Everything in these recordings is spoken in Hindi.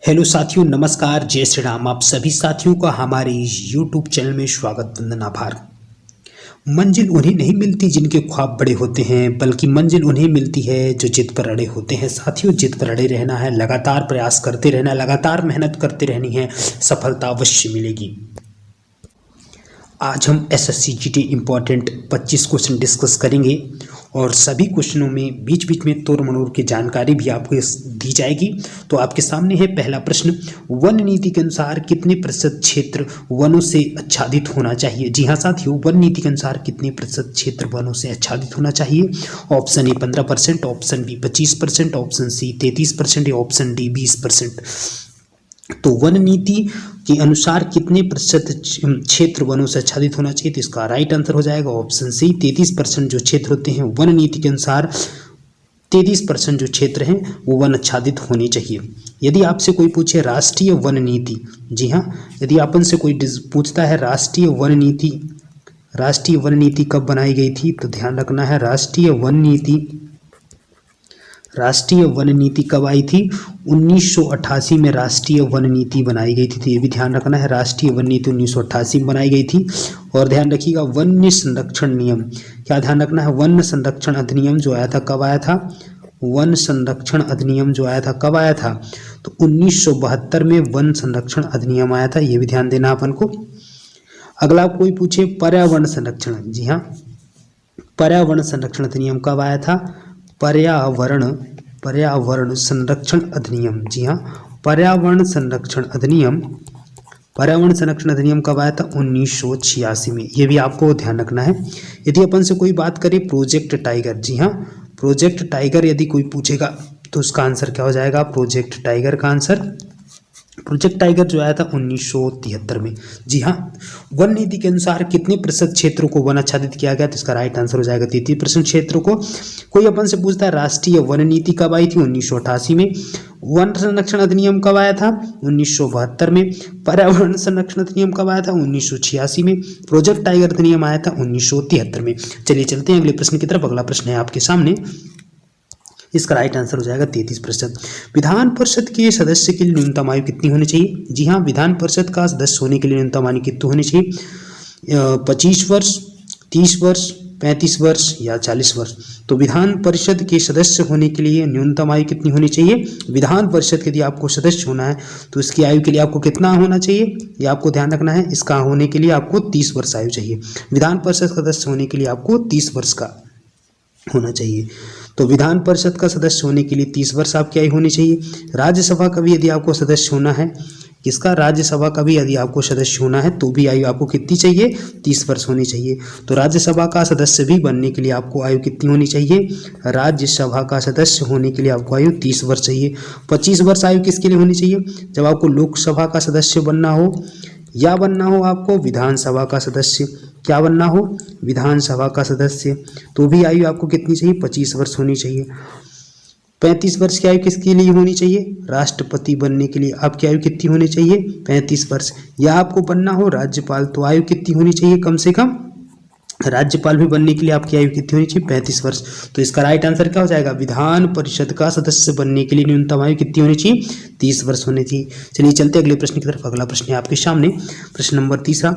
हेलो साथियों, नमस्कार, जय श्री राम। आप सभी साथियों का हमारे इस यूट्यूब चैनल में स्वागत, वंदन, आभार। मंजिल उन्हें नहीं मिलती जिनके ख्वाब बड़े होते हैं, बल्कि मंजिल उन्हें मिलती है जो जिद पर अड़े होते हैं। साथियों, जिद पर अड़े रहना है, लगातार प्रयास करते रहना है, लगातार मेहनत करते रहनी है, सफलता अवश्य मिलेगी। आज हम SSC GD important 25 question discuss करेंगे और सभी क्वेश्चनों में बीच बीच में तोड़ मरोड़ की जानकारी भी आपको दी जाएगी। तो आपके सामने है पहला प्रश्न, वन नीति के अनुसार कितने प्रतिशत क्षेत्र वनों से आच्छादित होना चाहिए? जी हाँ साथियों, वन नीति के अनुसार कितने प्रतिशत क्षेत्र वनों से आच्छादित होना चाहिए? Option A 15%, option B 25%, option C 33% या ऑप्शन डी 20%। तो वन नीति के अनुसार कितने प्रतिशत क्षेत्र वनों से आच्छादित होना चाहिए? तो इसका राइट आंसर हो जाएगा ऑप्शन सी 33%। जो क्षेत्र होते हैं वन नीति के अनुसार 33% जो क्षेत्र हैं वो वन आच्छादित होने चाहिए। यदि आपसे कोई पूछे राष्ट्रीय वन नीति, जी हाँ, यदि अपन से कोई पूछता है राष्ट्रीय वन नीति कब बनाई गई थी, तो ध्यान रखना है राष्ट्रीय वन नीति कब आई थी? 1988 में राष्ट्रीय वन नीति बनाई गई थी। तो ये भी ध्यान रखना है, राष्ट्रीय वन नीति 1988 में बनाई गई थी। और ध्यान रखिएगा वन्य संरक्षण नियम, क्या ध्यान रखना है? वन्य संरक्षण अधिनियम जो आया था कब आया था? वन संरक्षण अधिनियम जो आया था कब आया था? तो 1972 में वन संरक्षण अधिनियम आया था। ये भी ध्यान देना अपन को। अगला कोई पूछे पर्यावरण संरक्षण, जी हाँ, पर्यावरण संरक्षण अधिनियम कब आया था? पर्यावरण संरक्षण अधिनियम, जी हाँ, पर्यावरण संरक्षण अधिनियम कब आया था? 1986 में। ये भी आपको ध्यान रखना है। यदि अपन से कोई बात करे प्रोजेक्ट टाइगर, जी हाँ, प्रोजेक्ट टाइगर यदि कोई पूछेगा तो उसका आंसर क्या हो जाएगा? प्रोजेक्ट टाइगर का आंसर, प्रोजेक्ट टाइगर जो आया था 1973 में। जी हाँ, वन नीति के अनुसार कितने प्रतिशत क्षेत्रों को वन आच्छादित किया गया? तो इसका राइट आंसर हो जाएगा 33% क्षेत्रों को। कोई अपन से पूछता है राष्ट्रीय वन नीति कब आई थी? 1988 में। वन संरक्षण अधिनियम कब आया था? 1972 में। पर्यावरण संरक्षण अधिनियम कब आया था? 1986 में। प्रोजेक्ट टाइगर अधिनियम आया था 1973 में। चलिए चलते हैं अगले प्रश्न की तरफ। अगला प्रश्न है आपके सामने, इसका राइट आंसर हो जाएगा 33%। विधान परिषद के सदस्य के लिए न्यूनतम आयु कितनी होनी चाहिए? जी हाँ, विधान परिषद का सदस्य होने के लिए न्यूनतम आयु कितनी होनी चाहिए? 25 वर्ष, 30 वर्ष, 35 वर्ष या 40 वर्ष? तो विधान परिषद के सदस्य होने के लिए न्यूनतम आयु कितनी होनी चाहिए? विधान परिषद के यदि आपको सदस्य होना है तो इसकी आयु के लिए आपको कितना होना चाहिए, ये आपको ध्यान रखना है। इसका होने के लिए आपको 30 वर्ष आयु चाहिए। विधान परिषद सदस्य होने के लिए आपको 30 वर्ष का होना चाहिए। तो विधान परिषद का सदस्य होने के लिए 30 वर्ष आपकी आयु होनी चाहिए। राज्यसभा का भी यदि आपको सदस्य होना है, किसका? राज्यसभा का भी यदि आपको सदस्य होना है तो भी आयु आपको कितनी चाहिए? 30 वर्ष होनी चाहिए। तो राज्यसभा का सदस्य भी बनने के लिए आपको आयु कितनी होनी चाहिए? राज्यसभा का सदस्य होने के लिए आपको आयु 30 वर्ष चाहिए। 25 वर्ष आयु किसके लिए होनी चाहिए? जब आपको लोकसभा का सदस्य बनना हो या बनना हो आपको विधानसभा का सदस्य, क्या बनना हो? विधानसभा का सदस्य, तो भी आयु आपको कितनी चाहिए? 25 वर्ष होनी चाहिए। 35 वर्ष की आयु किसके लिए होनी चाहिए? राष्ट्रपति बनने के लिए आपकी आयु कितनी होनी चाहिए? 35 वर्ष। या आपको बनना हो राज्यपाल, तो आयु कितनी होनी चाहिए? कम से कम राज्यपाल भी बनने के लिए आपकी आयु कितनी होनी चाहिए? 35 वर्ष। तो इसका राइट आंसर क्या हो जाएगा? विधान परिषद का सदस्य बनने के लिए न्यूनतम आयु कितनी होनी चाहिए? 30 वर्ष होनी चाहिए। चलिए चलते अगले प्रश्न की तरफ। अगला प्रश्न है आपके सामने, प्रश्न नंबर 3।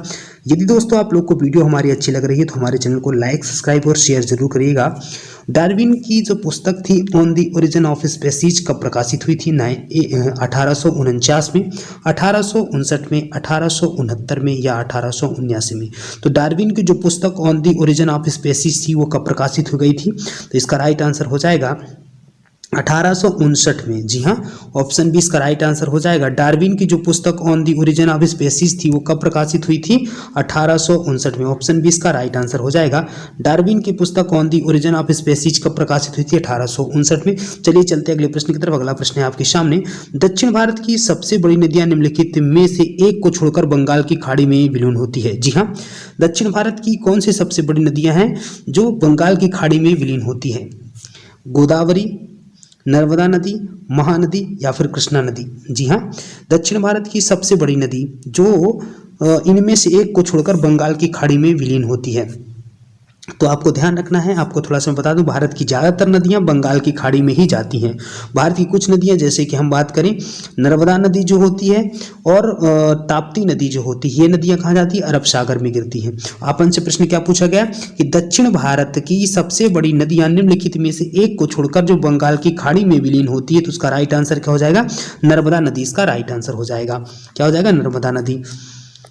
यदि दोस्तों आप लोग को वीडियो हमारी अच्छी लग रही है तो हमारे चैनल को लाइक, सब्सक्राइब और शेयर जरूर करिएगा। डार्विन की जो पुस्तक थी on the origin of species कब प्रकाशित हुई थी? 1849 में, 1859 में, 1869 में या 1879 में? तो डार्विन की जो पुस्तक on the origin of species थी वो कब प्रकाशित हो गई थी? तो इसका राइट आंसर हो जाएगा 1859 में। जी हाँ, ऑप्शन बी इसका राइट आंसर हो जाएगा। डार्विन की जो पुस्तक on the origin of species थी वो कब प्रकाशित हुई थी? 1859 में। ऑप्शन बी इसका राइट आंसर हो जाएगा। डार्विन की पुस्तक on the origin of species कब प्रकाशित हुई थी? 1859 में। चलिए चलते अगले प्रश्न की तरफ। अगला प्रश्न है आपके सामने, दक्षिण भारत की सबसे बड़ी नदियां निम्नलिखित में से एक को छोड़कर बंगाल की खाड़ी में विलीन होती है? जी हाँ, दक्षिण भारत की कौन सी सबसे बड़ी नदियां हैं जो बंगाल की खाड़ी में विलीन होती है? गोदावरी, नर्मदा नदी, महानदी या फिर कृष्णा नदी? जी हाँ, दक्षिण भारत की सबसे बड़ी नदी जो इनमें से एक को छोड़कर बंगाल की खाड़ी में विलीन होती है तो आपको ध्यान रखना है। आपको थोड़ा सा मैं बता दूं, भारत की ज़्यादातर नदियां बंगाल की खाड़ी में ही जाती हैं। भारत की कुछ नदियां, जैसे कि हम बात करें नर्मदा नदी जो होती है और ताप्ती नदी जो होती है, ये नदियां कहाँ जाती है? अरब सागर में गिरती हैं। अपन से प्रश्न क्या पूछा गया कि दक्षिण भारत की सबसे बड़ी नदियां निम्नलिखित में से एक को छोड़कर जो बंगाल की खाड़ी में विलीन होती है, तो उसका राइट आंसर क्या हो जाएगा? नर्मदा नदी इसका राइट आंसर हो जाएगा। क्या हो जाएगा? नर्मदा नदी।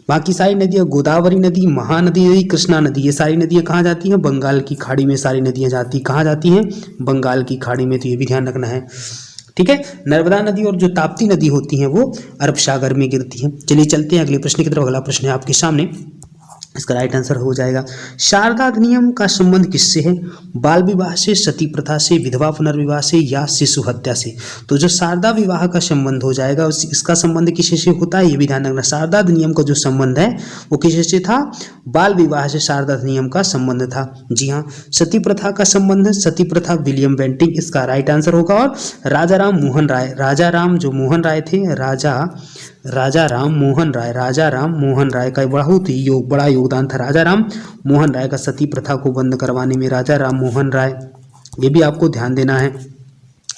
बाकी सारी नदियाँ, गोदावरी नदी, महानदी, कृष्णा नदी, ये सारी नदियाँ कहाँ जाती हैं? बंगाल की खाड़ी में सारी नदियाँ जाती। कहाँ जाती हैं? बंगाल की खाड़ी में। तो ये भी ध्यान रखना है, ठीक है। नर्मदा नदी और जो ताप्ती नदी होती हैं वो अरब सागर में गिरती हैं। चलिए चलते हैं अगले प्रश्न की तरफ। अगला प्रश्न है आपके सामने, इसका राइट आंसर हो जाएगा शारदा अधिनियम का संबंध किससे है? बाल विवाह से, सती प्रथा से, विधवा पुनर्विवाह से या शिशु हत्या से? तो जो शारदा विवाह का संबंध हो जाएगा इसका संबंध किससे से होता है? ये भी ध्यान रखना। शारदा अधिनियम का जो संबंध है वो किससे था? बाल विवाह से शारदा अधिनियम का संबंध था। जी हाँ। सती प्रथा का संबंध, सती प्रथा विलियम बेंटिंक इसका राइट आंसर होगा। और राजा राम मोहन राय, राजा राम जो मोहन राय थे, राजा राम मोहन राय का बहुत ही बड़ा योगदान था। राजा राम मोहन राय का सती प्रथा को बंद करवाने में राजा राम मोहन राय, ये भी आपको ध्यान देना है।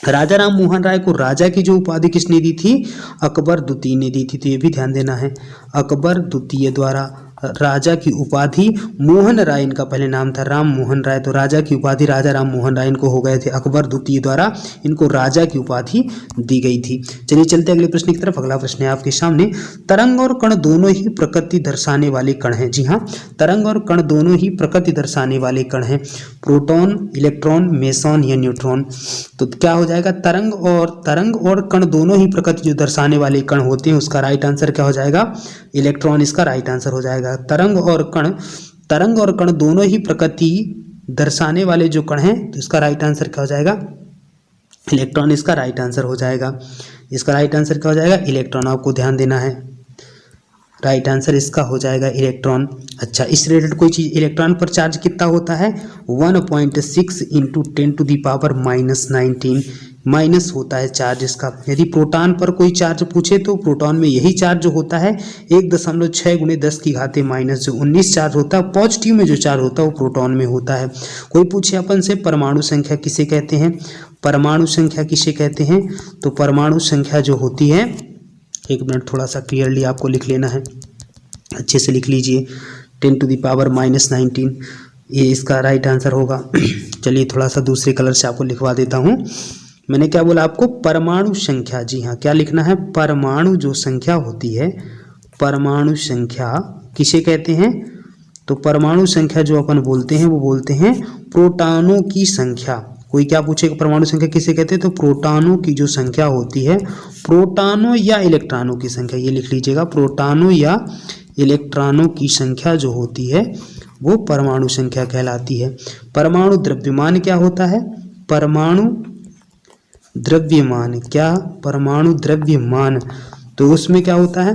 राजा राम मोहन राय को राजा की जो उपाधि किसने दी थी? अकबर द्वितीय ने दी थी। तो ये भी ध्यान देना है, अकबर द्वितीय द्वारा राजा की उपाधि मोहन राय, इनका पहले नाम था राम मोहन राय, तो राजा की उपाधि राजा राम मोहन राय इनको हो गए थे। अकबर द्वितीय द्वारा इनको राजा की उपाधि दी गई थी। चलिए चलते अगले प्रश्न की तरफ। अगला प्रश्न है आपके सामने, तरंग और कण दोनों ही प्रकृति दर्शाने वाले कण हैं। जी हाँ, तरंग और कण दोनों ही प्रकृति दर्शाने वाले कण हैं। प्रोटॉन, इलेक्ट्रॉन, मेसॉन या न्यूट्रॉन? तो क्या हो जाएगा? तरंग और कण दोनों ही प्रकृति जो दर्शाने वाले कण होते हैं, उसका राइट आंसर क्या हो जाएगा? इलेक्ट्रॉन इसका राइट आंसर हो जाएगा। तरंग और कण दोनों ही प्रकृति दर्शाने वाले जो कण हैं, तो इसका राइट आंसर क्या हो जाएगा? इलेक्ट्रॉन इसका राइट आंसर हो जाएगा। इसका राइट आंसर क्या हो जाएगा? इलेक्ट्रॉन। आपको ध्यान देना है, राइट आंसर इसका हो जाएगा इलेक्ट्रॉन। अच्छा, इस रिलेटेड कोई चीज़, इलेक्ट्रॉन पर चार्ज कितना होता है? 1.6 इंटू 10⁻⁻19 माइनस होता है चार्ज इसका। यदि प्रोटॉन पर कोई चार्ज पूछे तो प्रोटॉन में यही चार्ज जो होता है 1.6 × 10⁻⁻, जो 19 चार्ज होता है। पॉजिटिव में जो चार्ज होता है वो प्रोटॉन में होता है। कोई पूछे अपन से परमाणु संख्या किसे कहते हैं? परमाणु संख्या किसे कहते हैं? तो परमाणु संख्या जो होती है, एक मिनट थोड़ा सा क्लियरली आपको लिख लेना है, अच्छे से लिख लीजिए। 10⁻⁻19 ये इसका राइट आंसर होगा। चलिए थोड़ा सा दूसरे कलर से आपको लिखवा देता हूँ। मैंने क्या बोला आपको? परमाणु संख्या। जी हाँ, क्या लिखना है? परमाणु जो संख्या होती है, परमाणु संख्या किसे कहते हैं? तो परमाणु संख्या जो अपन बोलते हैं वो बोलते हैं प्रोटॉनों की संख्या। कोई क्या पूछेगा परमाणु संख्या किसे कहते हैं? तो प्रोटॉनों की जो संख्या होती है, प्रोटॉनों या इलेक्ट्रॉनों की संख्या, ये लिख लीजिएगा। प्रोटॉनों या इलेक्ट्रॉनों की संख्या जो होती है वो परमाणु संख्या कहलाती है। परमाणु द्रव्यमान क्या होता है? परमाणु द्रव्यमान, क्या? परमाणु द्रव्यमान, तो उसमें क्या होता है?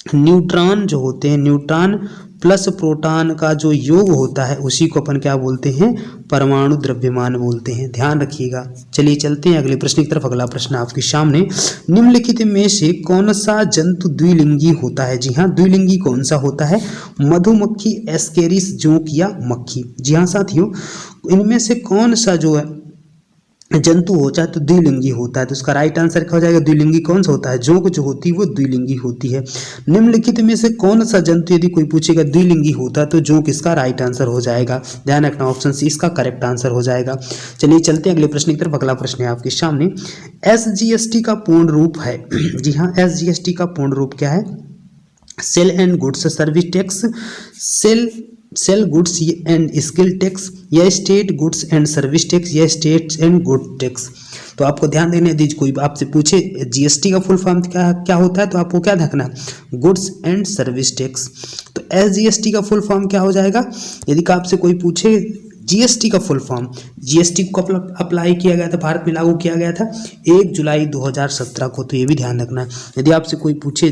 न्यूट्रॉन जो होते हैं, न्यूट्रॉन प्लस प्रोटॉन का जो योग होता है उसी को अपन क्या बोलते हैं? परमाणु द्रव्यमान बोलते हैं। ध्यान रखिएगा। चलिए चलते हैं अगले प्रश्न की तरफ। अगला प्रश्न आपके सामने, निम्नलिखित में से कौन सा जंतु द्विलिंगी होता है? जी हाँ, द्विलिंगी कौन सा होता है? मधुमक्खी, एस्केरिस, जोंक या मक्खी? जी हाँ साथियों, इनमें से कौन सा जो है जंतु होता है तो द्विलिंगी होता है? तो उसका राइट आंसर क्या हो जाएगा? द्विलिंगी कौन सा होता है? जोंक जो होती है वो द्विलिंगी होती है। निम्नलिखित में से कौन सा जंतु यदि कोई पूछेगा द्विलिंगी होता है तो जोंक इसका राइट आंसर हो जाएगा। ध्यान रखना, ऑप्शन सी इसका करेक्ट आंसर हो जाएगा। चलिए चलते हैं अगले प्रश्न की तरफ। अगला प्रश्न है आपके सामने, SGST का पूर्ण रूप है? जी हाँ, SGST का पूर्ण रूप क्या है? Sale and goods service tax, sale goods and skill tax, या state goods and service tax, या स्टेट एंड गुड टैक्स? तो आपको ध्यान देने दीजिए, कोई आपसे पूछे जीएसटी का फुल फॉर्म क्या होता है तो आपको क्या देखना है? Goods and service tax. तो SGST का फुल फॉर्म क्या हो जाएगा? यदि आपसे कोई पूछे जीएसटी का फुल फॉर्म, जीएसटी को अप्लाई किया गया था, भारत में लागू किया गया था 1 जुलाई 2017 को, तो ये भी ध्यान रखना है। यदि आपसे कोई पूछे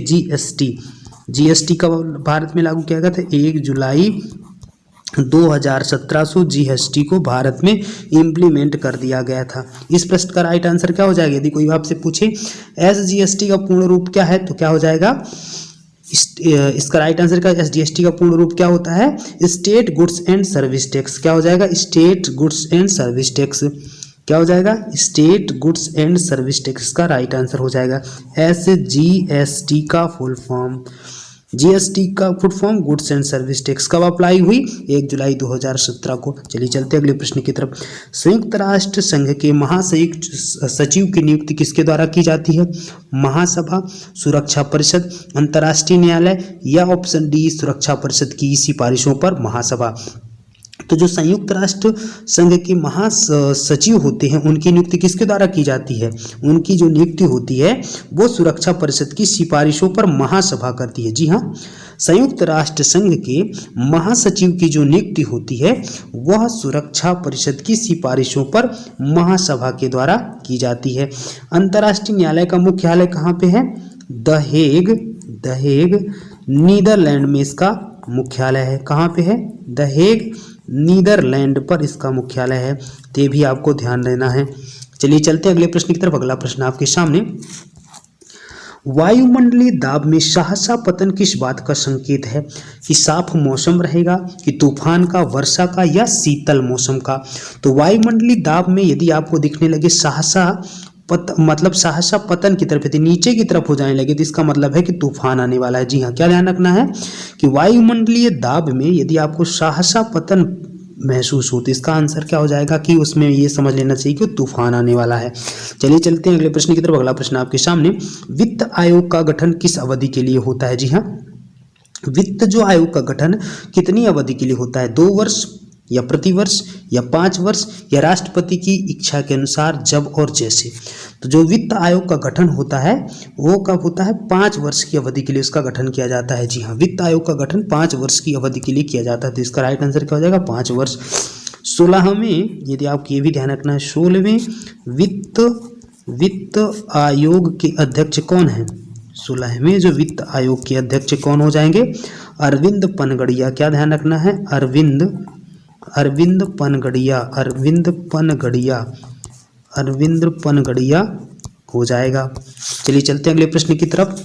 जीएसटी का भारत में लागू किया गया था 1 जुलाई 2017 से जीएसटी को भारत में इम्प्लीमेंट कर दिया गया था। इस प्रश्न का राइट आंसर क्या हो जाएगा? यदि कोई आपसे पूछे SGST का पूर्ण रूप क्या है तो क्या हो जाएगा? इसका राइट आंसर का एसजीएसटी का पूर्ण रूप क्या होता है? State goods and service tax. क्या हो जाएगा? State goods and service tax. क्या हो जाएगा? State goods and service tax का राइट आंसर हो जाएगा। एसजीएसटी का फुल फॉर्म, जीएसटी का full form goods and service tax कब अप्लाई हुई? 1 जुलाई 2017 को। चलिए चलते अगले प्रश्न की तरफ। संयुक्त राष्ट्र संघ के महासंयुक्त सचिव की नियुक्ति किसके द्वारा की जाती है? महासभा, सुरक्षा परिषद, अंतर्राष्ट्रीय न्यायालय या ऑप्शन डी सुरक्षा परिषद की सिफारिशों पर महासभा। तो जो संयुक्त राष्ट्र संघ के महासचिव होते हैं उनकी नियुक्ति किसके द्वारा की जाती है? उनकी जो नियुक्ति होती है वो सुरक्षा परिषद की सिफारिशों पर महासभा करती है। जी हाँ, संयुक्त राष्ट्र संघ के महासचिव की जो नियुक्ति होती है वह सुरक्षा परिषद की सिफारिशों पर महासभा के द्वारा की जाती है। अंतर्राष्ट्रीय न्यायालय का मुख्यालय कहाँ पे है? द हेग नीदरलैंड में इसका मुख्यालय है। कहाँ पे है? द हेग नीदरलैंड पर इसका मुख्यालय है। तो ये भी आपको ध्यान देना है। चलिए चलते हैं अगले प्रश्न की तरफ। अगला प्रश्न आपके सामने, वायुमंडलीय दाब में सहसा पतन किस बात का संकेत है? कि साफ मौसम रहेगा, कि तूफान का, वर्षा का या शीतल मौसम का? तो वायुमंडलीय दाब में यदि आपको दिखने लगे सहसा मतलब सहसा पतन की तरफ, यदि नीचे की तरफ हो जाने लगे तो इसका मतलब है कि तूफान आने वाला है। जी हाँ, क्या ध्यान रखना है कि वायुमंडलीय दाब में यदि आपको सहसा पतन महसूस हो तो इसका आंसर क्या हो जाएगा कि उसमें ये समझ लेना चाहिए कि तूफान आने वाला है। चलिए चलते हैं अगले प्रश्न की तरफ। अगला प्रश्न आपके सामने, वित्त आयोग का गठन किस अवधि के लिए होता है? जी हाँ, वित्त जो आयोग का गठन कितनी अवधि के लिए होता है? 2 वर्ष या प्रतिवर्ष या 5 वर्ष या राष्ट्रपति की इच्छा के अनुसार, जब और जैसे। तो जो वित्त आयोग का गठन होता है वो कब होता है? 5 वर्ष की अवधि के लिए उसका गठन किया जाता है। जी हाँ, वित्त आयोग का गठन 5 वर्ष की अवधि के लिए किया जाता है। तो इसका राइट आंसर क्या हो जाएगा? 5 वर्ष। 16वें, यदि आपको ये भी ध्यान रखना है, 16वें वित्त आयोग के अध्यक्ष कौन है? 16वें जो वित्त आयोग के अध्यक्ष कौन हो जाएंगे? अरविंद पनगड़िया। क्या ध्यान रखना है? अरविंद पनगड़िया हो जाएगा। चलिए चलते हैं अगले प्रश्न की तरफ।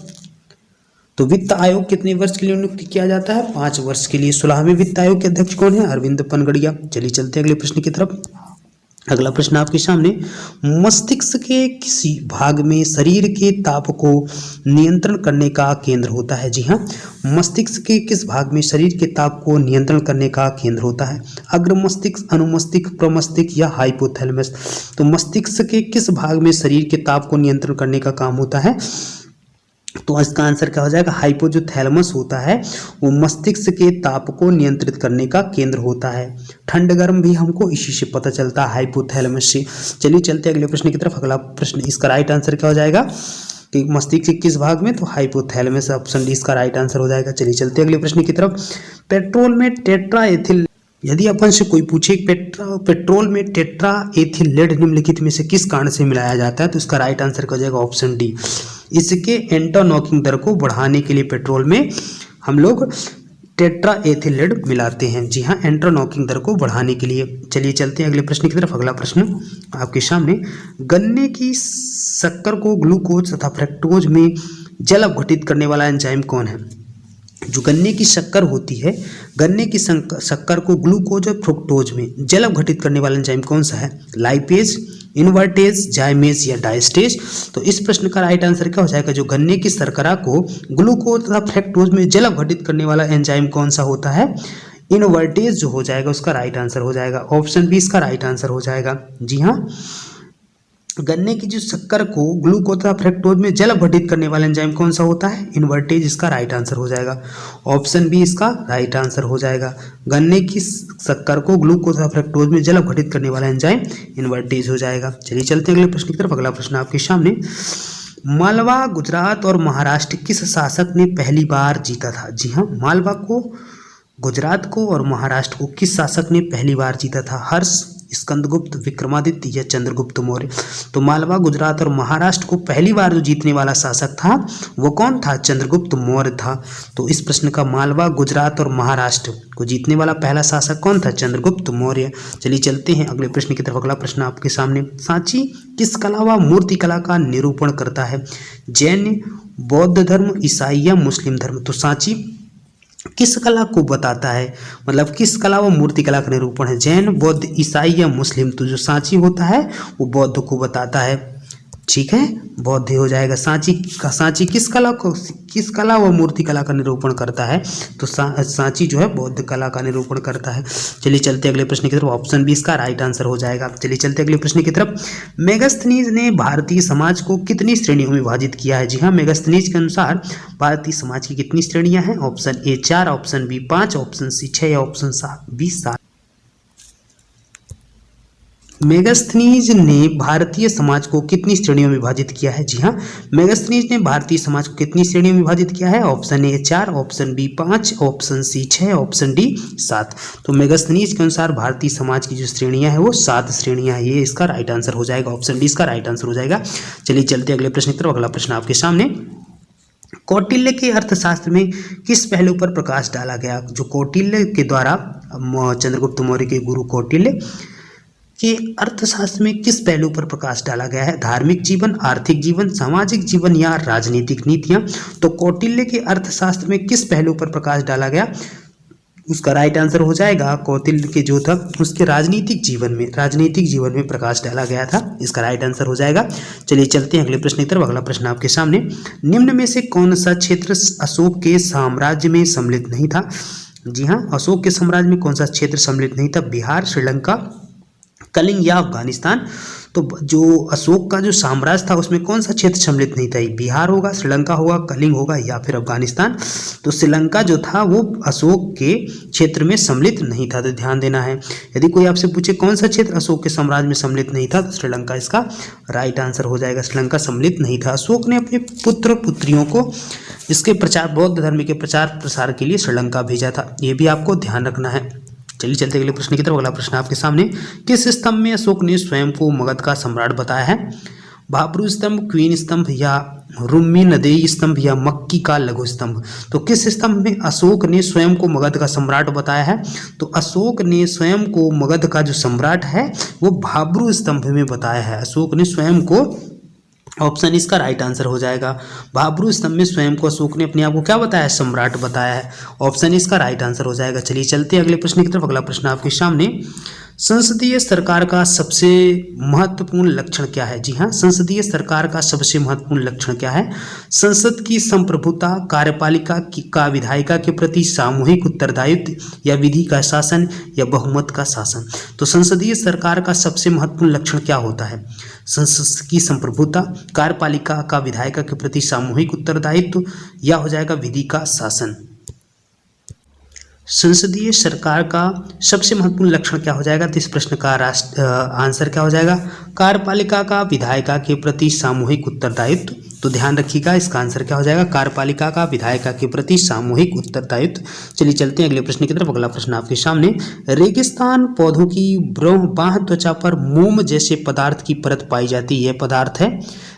तो वित्त आयोग कितने वर्ष के लिए नियुक्त किया जाता है? 5 वर्ष के लिए। 16वें वित्त आयोग के अध्यक्ष कौन है? अरविंद पनगड़िया। चलिए चलते हैं अगले प्रश्न की तरफ। अगला प्रश्न आपके सामने, मस्तिष्क के किसी भाग में शरीर के ताप को नियंत्रण करने का केंद्र होता है? जी हाँ, मस्तिष्क के किस भाग में शरीर के ताप को नियंत्रण करने का केंद्र होता है? अग्र मस्तिष्क, अनुमस्तिष्क, प्रमस्तिष्क या हाइपोथैलेमस? तो मस्तिष्क के किस भाग में शरीर के ताप को नियंत्रण करने का काम होता है? तो इसका आंसर क्या हो जाएगा? हाइपो जो थैलेमस होता है वो मस्तिष्क के ताप को नियंत्रित करने का केंद्र होता है। ठंड गर्म भी हमको इसी से पता चलता है, हाइपोथैलेमस से। चलिए चलते अगले प्रश्न की तरफ। अगला प्रश्न, इसका राइट आंसर क्या हो जाएगा कि मस्तिष्क के किस भाग में? तो हाइपोथैलेमस, ऑप्शन डी इसका राइट आंसर हो जाएगा। चलिए चलते अगले प्रश्न की तरफ। पेट्रोल में टेट्रा एथिल, यदि अपन से कोई पूछे पेट्रोल में टेट्रा एथिलेट निम्नलिखित में से किस कारण से मिलाया जाता है? तो इसका राइट आंसर क्या हो जाएगा? Option D. इसके एंटोनॉकिंग दर को बढ़ाने के लिए पेट्रोल में हम लोग टेट्रा एथिलेट मिलाते हैं। जी हाँ, एंटोनॉकिंग दर को बढ़ाने के लिए। चलिए चलते हैं अगले प्रश्न की तरफ। अगला प्रश्न आपके सामने, गन्ने की शक्कर को ग्लूकोज तथा फ्रक्टोज में जल अपघटित करने वाला एंजाइम कौन है? जो गन्ने की शक्कर होती है, गन्ने की शक्कर को ग्लूकोज और फ्रुक्टोज में जल अपघटित करने वाला एंजाइम कौन सा है? लाइपेज, इन्वर्टेज, जाइमेज या डायस्टेज? तो इस प्रश्न का राइट आंसर क्या हो जाएगा? जो गन्ने की शर्करा को ग्लूकोज तथा फ्रक्टोज में जल अपघटित करने वाला एंजाइम कौन सा होता है? इन्वर्टेज जो हो जाएगा उसका राइट आंसर हो जाएगा। ऑप्शन बी इसका राइट आंसर हो जाएगा। जी हाँ, गन्ने की जो शक्कर को ग्लूकोज तथा फ्रक्टोज में जल अपघटित करने वाला एंजाइम कौन सा होता है? इन्वर्टेज इसका राइट आंसर हो जाएगा। ऑप्शन बी इसका राइट आंसर हो जाएगा। गन्ने की शक्कर को ग्लूकोज तथा फ्रक्टोज में जल अपघटित करने वाला एंजाइम इन्वर्टेज हो जाएगा। चलिए चलते हैं अगले प्रश्न की तरफ। अगला प्रश्न आपके सामने, मालवा, गुजरात और महाराष्ट्र किस शासक ने पहली बार जीता था? जी हाँ, मालवा को, गुजरात को और महाराष्ट्र को किस शासक ने पहली बार जीता था? हर्ष, स्कंदगुप्त, विक्रमादित्य या चंद्रगुप्त मौर्य। तो मालवा, गुजरात और महाराष्ट्र को पहली बार जो जीतने वाला शासक था वो कौन था? चंद्रगुप्त मौर्य था। तो इस प्रश्न का मालवा, गुजरात और महाराष्ट्र को जीतने वाला पहला शासक कौन था? चंद्रगुप्त मौर्य। चलिए चलते हैं अगले प्रश्न की तरफ। अगला प्रश्न आपके सामने, सांची किस कला व मूर्ति कला का निरूपण करता है? जैन, बौद्ध धर्म, ईसाई या मुस्लिम धर्म। तो सांची किस कला को बताता है, मतलब किस कला व मूर्ति कला का निरूपण है? जैन, बौद्ध, ईसाई या मुस्लिम। तो जो सांची होता है वो बौद्ध को बताता है। ठीक है, बौद्ध हो जाएगा। सांची किस कला व मूर्ति कला का निरूपण करता है? तो सांची जो है बौद्ध कला का निरूपण करता है। चलिए चलते अगले प्रश्न की तरफ। ऑप्शन बी इसका राइट आंसर हो जाएगा। चलिए चलते अगले प्रश्न की तरफ। मेगास्थनीज ने भारतीय समाज को कितनी श्रेणियों में विभाजित किया है? जी हाँ, मेगास्थनीज के अनुसार भारतीय समाज की कितनी श्रेणियां हैं? Option A 4, option B 5, option C 6 या ऑप्शन बी 7। मेगास्थनीज ने भारतीय समाज को कितनी श्रेणियों में विभाजित किया है? जी हाँ, मेगास्थनीज ने भारतीय समाज को कितनी श्रेणियों में विभाजित किया है? Option A 4, option B 5, option C 6, option D 7। तो मेगास्थनीज के अनुसार भारतीय समाज की जो श्रेणियां हैं वो 7 श्रेणियां हैं। ये इसका राइट आंसर हो जाएगा। ऑप्शन डी इसका राइट आंसर हो जाएगा। चलिए चलते अगले प्रश्न की तरफ। अगला प्रश्न आपके सामने, कौटिल्य के अर्थशास्त्र में किस पहलू पर प्रकाश डाला गया? जो कौटिल्य के द्वारा, चंद्रगुप्त मौर्य के गुरु कौटिल्य कि अर्थशास्त्र में किस पहलू पर प्रकाश डाला गया है? धार्मिक जीवन, आर्थिक जीवन, सामाजिक जीवन या राजनीतिक नीतियां। तो कौटिल्य के अर्थशास्त्र में किस पहलू पर प्रकाश डाला गया? उसका राइट आंसर हो जाएगा कौटिल्य के जो था उसके राजनीतिक जीवन में प्रकाश डाला गया था। इसका राइट आंसर हो जाएगा। चलिए चलते हैं अगले प्रश्न की तरफ। अगला प्रश्न आपके सामने, निम्न में से कौन सा क्षेत्र अशोक के साम्राज्य में सम्मिलित नहीं था? जी हाँ, अशोक के साम्राज्य में कौन सा क्षेत्र सम्मिलित नहीं था? बिहार, श्रीलंका, कलिंग या अफगानिस्तान। तो जो अशोक का जो साम्राज्य था उसमें कौन सा क्षेत्र सम्मिलित नहीं था? बिहार होगा, श्रीलंका होगा, कलिंग होगा या फिर अफगानिस्तान। तो श्रीलंका जो था वो अशोक के क्षेत्र में सम्मिलित नहीं था। तो ध्यान देना है, यदि कोई आपसे पूछे कौन सा क्षेत्र अशोक के साम्राज्य में सम्मिलित नहीं था, तो श्रीलंका इसका राइट आंसर हो जाएगा। श्रीलंका सम्मिलित नहीं था। अशोक ने अपने पुत्र पुत्रियों को इसके प्रचार, बौद्ध धर्म के प्रचार प्रसार के लिए श्रीलंका भेजा था। ये भी आपको ध्यान रखना है। चलिए चलते अगले प्रश्न की तरफ। अगला प्रश्न आपके सामने, किस स्तंभ में अशोक ने स्वयं को मगध का सम्राट बताया है? भाब्रू स्तंभ, क्वीन स्तंभ या रुम्मीनदेई स्तंभ या मक्की का लघु स्तंभ। तो किस स्तंभ में अशोक ने स्वयं को मगध का सम्राट बताया है? तो अशोक ने स्वयं को मगध का जो सम्राट है वो भाब्रू स्तंभ में बताया है। अशोक ने स्वयं को, ऑप्शन इसका राइट आंसर हो जाएगा। भाब्रू स्तंभ में स्वयं को अशोक ने अपने आप को क्या बताया है? सम्राट बताया है। ऑप्शन इसका राइट आंसर हो जाएगा। चलिए चलते हैं अगले प्रश्न की तरफ। अगला प्रश्न आपके सामने, संसदीय सरकार का सबसे महत्वपूर्ण लक्षण क्या है? जी हाँ, संसदीय सरकार का सबसे महत्वपूर्ण लक्षण क्या है? संसद की संप्रभुता, कार्यपालिका का विधायिका के प्रति सामूहिक उत्तरदायित्व या विधि का शासन या बहुमत का शासन। तो संसदीय सरकार का सबसे महत्वपूर्ण लक्षण क्या होता है? संसद की संप्रभुता, कार्यपालिका का विधायिका के प्रति सामूहिक उत्तरदायित्व या हो जाएगा विधि का शासन। संसदीय सरकार का सबसे महत्वपूर्ण लक्षण क्या हो जाएगा? तो इस प्रश्न का आंसर क्या हो जाएगा? कार्यपालिका का विधायिका के प्रति सामूहिक उत्तरदायित्व। तो ध्यान रखिएगा, इसका आंसर क्या हो जाएगा? कार्यपालिका का विधायिका के प्रति सामूहिक उत्तरदायित्व। चलिए चलते हैं अगले प्रश्न की तरफ। अगला प्रश्न आपके सामने, रेगिस्तान पौधों की बाह्य त्वचा पर मोम जैसे पदार्थ की परत पाई जाती है। यह पदार्थ है,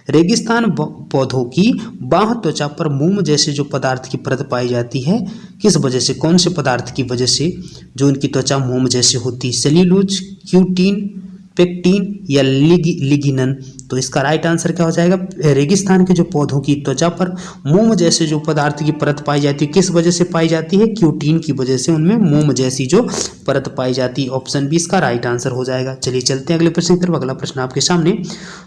रेगिस्तान पौधों की बाह्य त्वचा पर मोम जैसे जो पदार्थ की परत पाई जाती है, किस वजह से, कौन से पदार्थ की वजह से जो उनकी त्वचा मोम जैसे होती है? सेल्यूलोज, क्यूटीन, पेक्टिन या लिग्निन। तो इसका राइट आंसर क्या हो जाएगा? रेगिस्तान के जो पौधों की त्वचा पर मोम जैसे जो पदार्थ की परत पाई जाती है, किस वजह से पाई जाती है? क्यूटीन की वजह से उनमें मोम जैसी जो परत पाई जाती है। ऑप्शन बी इसका राइट आंसर हो जाएगा। चलिए चलते हैं अगले प्रश्न की तरफ। अगला प्रश्न आपके सामने,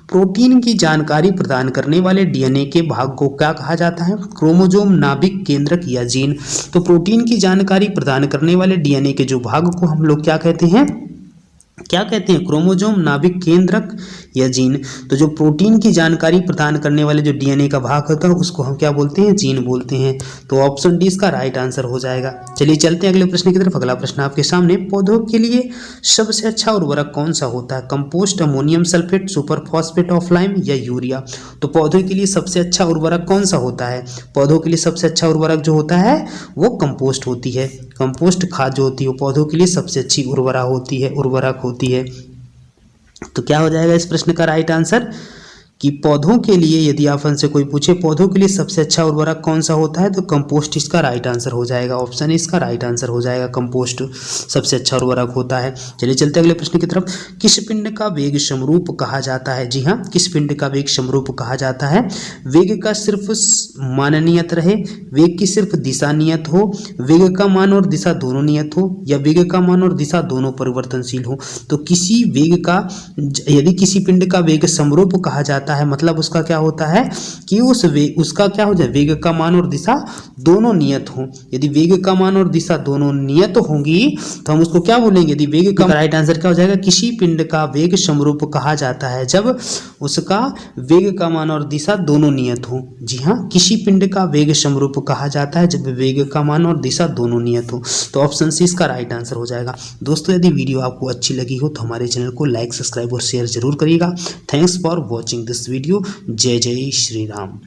प्रोटीन की जानकारी प्रदान करने वाले डीएनए के भाग को क्या कहा जाता है? क्रोमोसोम, नाभिक, केंद्रक या जीन। तो प्रोटीन की जानकारी प्रदान करने वाले डीएनए के जो भाग को हम लोग क्या कहते हैं? क्रोमोसोम, नाभिक, केंद्रक या जीन। तो जो प्रोटीन की जानकारी प्रदान करने वाले जो डीएनए का भाग होता है उसको हम क्या बोलते हैं? जीन बोलते हैं। तो ऑप्शन डी इसका राइट आंसर हो जाएगा। चलिए चलते हैं अगले प्रश्न की तरफ। अगला प्रश्न आपके सामने, पौधों के लिए सबसे अच्छा उर्वरक कौन सा होता है? Compost, ammonium sulphate, super phosphate of lime या यूरिया। तो पौधों के लिए सबसे अच्छा उर्वरक कौन सा होता है? पौधों के लिए सबसे अच्छा उर्वरक जो होता है वो कंपोस्ट होती है। कंपोस्ट खाद जो होती है वो पौधों के लिए सबसे अच्छी उर्वरक होती है। तो क्या हो जाएगा इस प्रश्न का राइट आंसर कि पौधों के लिए, यदि आपन से कोई पूछे पौधों के लिए सबसे अच्छा उर्वरक कौन सा होता है, तो कंपोस्ट इसका राइट आंसर हो जाएगा। ऑप्शन इसका राइट आंसर हो जाएगा, कंपोस्ट सबसे अच्छा उर्वरक होता है। चलिए चलते अगले प्रश्न की तरफ। किस पिंड का वेग समरूप कहा जाता है? जी हाँ, किस पिंड का वेग समरूप कहा जाता है? वेग का सिर्फ मान नियत रहे, वेग की सिर्फ दिशा नियत हो, वेग का मान और दिशा दोनों नियत हो, या वेग का मान और दिशा दोनों परिवर्तनशील हो। तो किसी वेग का, यदि किसी पिंड का वेग समरूप कहा जाता है, मतलब उसका क्या होता है कि उसका क्या हो जाए, वेग का मान और दिशा दोनों नियत हो। यदि वेग का मान और दिशा दोनों नियत होंगी तो हम उसको क्या बोलेंगे? यदि वेग का राइट आंसर क्या हो जाएगा? किसी पिंड का वेग समरूप कहा जाता है जब उसका वेग का मान और दिशा दोनों नियत हो। जी हाँ, किसी पिंड का वेग समरूप कहा जाता है जब वेग का मान और दिशा दोनों नियत हो। तो ऑप्शन सी इसका राइट आंसर हो जाएगा। दोस्तों, यदि वीडियो आपको अच्छी लगी हो तो हमारे चैनल को लाइक, सब्सक्राइब और शेयर जरूर करिएगा। Thanks for watching this video. जय जय श्री राम।